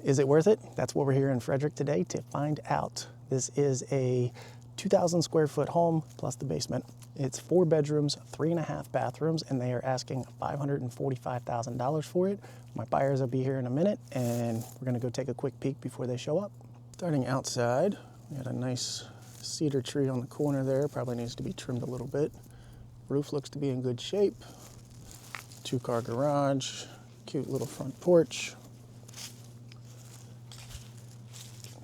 Is it worth it? That's what we're here in Frederick today to find out. This is a 2,000 square foot home plus the basement. It's 4 bedrooms, 3.5 bathrooms, and they are asking $545,000 for it. My buyers will be here in a minute, and we're gonna go take a quick peek before they show up. Starting outside, we got a nice cedar tree on the corner there. Probably needs to be trimmed a little bit. Roof looks to be in good shape. 2-car garage, cute little front porch.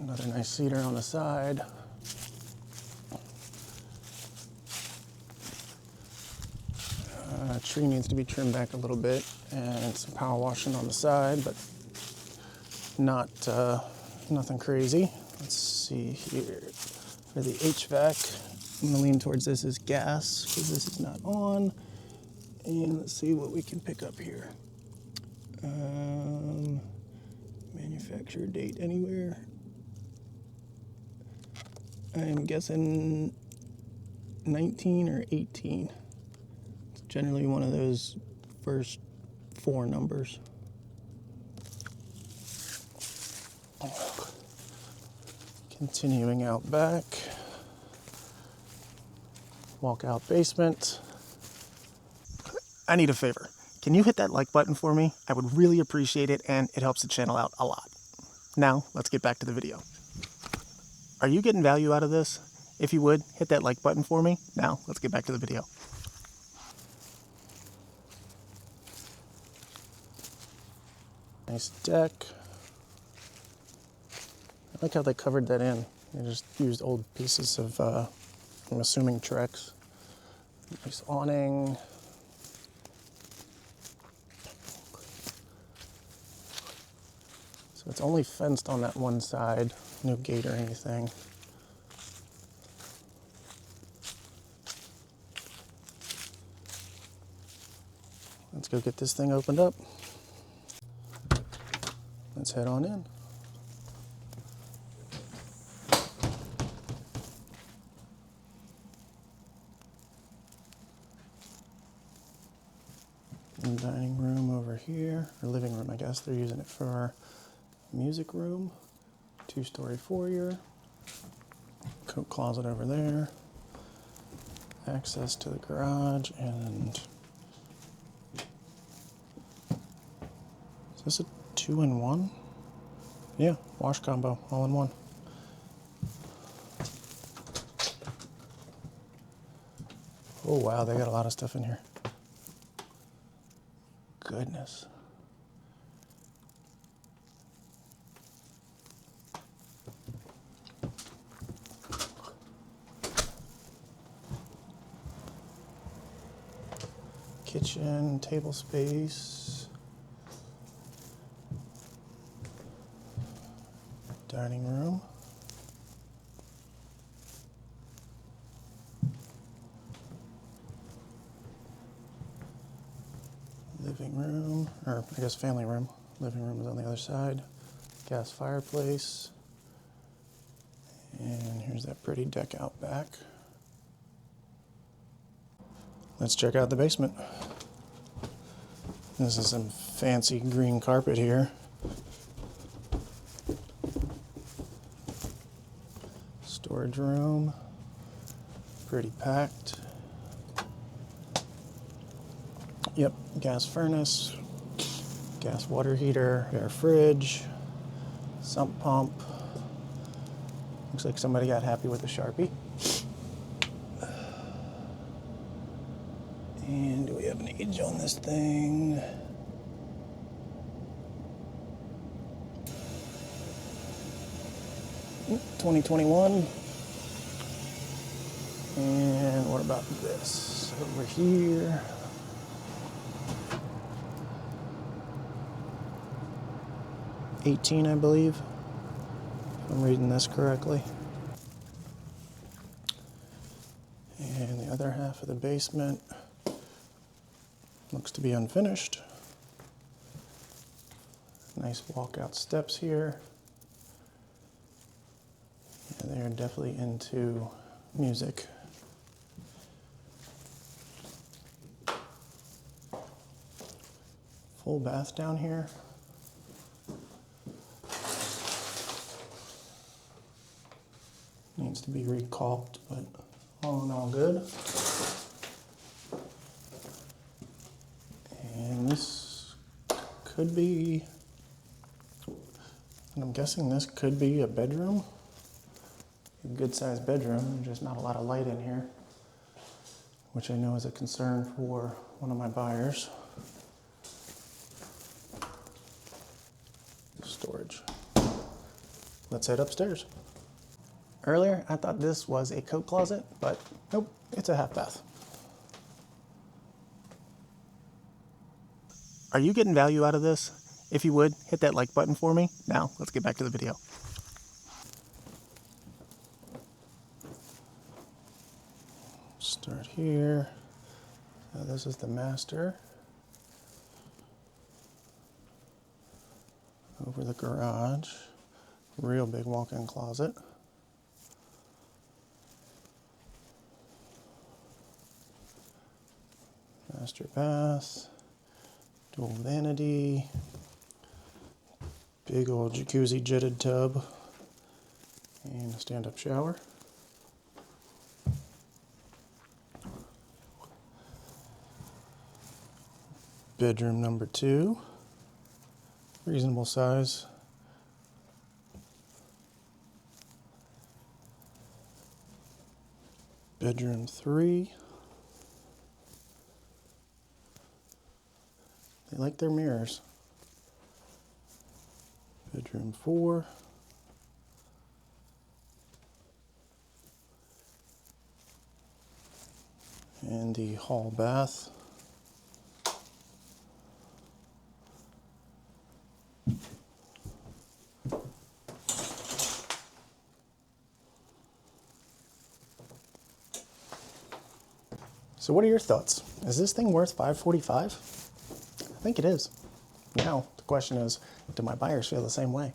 Another nice cedar on the side. Tree needs to be trimmed back a little bit, and some power washing on the side, but not nothing crazy. Let's see here. For the HVAC, I'm gonna lean towards this is gas because this is not on. And let's see what we can pick up here. Manufacturer date anywhere. I'm guessing 19 or 18. It's generally one of those first 4 numbers. Continuing out back. Walk-out basement. I need a favor. Can you hit that like button for me? I would really appreciate it, and it helps the channel out a lot. Now, let's get back to the video. Are you getting value out of this? If you would, hit that like button for me. Now, let's get back to the video. Nice deck. I like how they covered that in. They just used old pieces of, I'm assuming, Trex. Nice awning. So it's only fenced on that one side. No gate or anything. Let's go get this thing opened up. Let's head on in. And dining room over here, or living room, I guess. They're using it for music room. 2-story foyer. Coat closet over there. Access to the garage, and is this a 2-in-1? Yeah, wash combo, all in one. Oh wow, they got a lot of stuff in here. Goodness. Kitchen, table space. Dining room. Living room, or I guess family room. Living room is on the other side. Gas fireplace. And here's that pretty deck out back. Let's check out the basement. This is some fancy green carpet here. Storage room. Pretty packed. Yep, gas furnace, gas water heater, air fridge, sump pump. Looks like somebody got happy with the Sharpie. And do we have an age on this thing? Oop, 2021. And what about this over here? '18, I believe, if I'm reading this correctly. And the other half of the basement looks to be unfinished. Nice walkout steps here. Yeah, they're definitely into music. Full bath down here. Needs to be recaulked, but all in all good. And this could be, and I'm guessing this could be a bedroom. A good sized bedroom, just not a lot of light in here, which I know is a concern for one of my buyers. Storage. Let's head upstairs. Earlier, I thought this was a coat closet, but nope, it's a half bath. Are you getting value out of this? If you would, hit that like button for me. Now, let's get back to the video. Start here. So this is the master. Over the garage. Real big walk-in closet. Master bath, dual vanity, big old jacuzzi jetted tub, and a stand-up shower. Bedroom number 2, reasonable size. Bedroom 3. They like their mirrors. Bedroom 4. And the hall bath. So what are your thoughts? Is this thing worth $545? I think it is. Now, the question is, do my buyers feel the same way?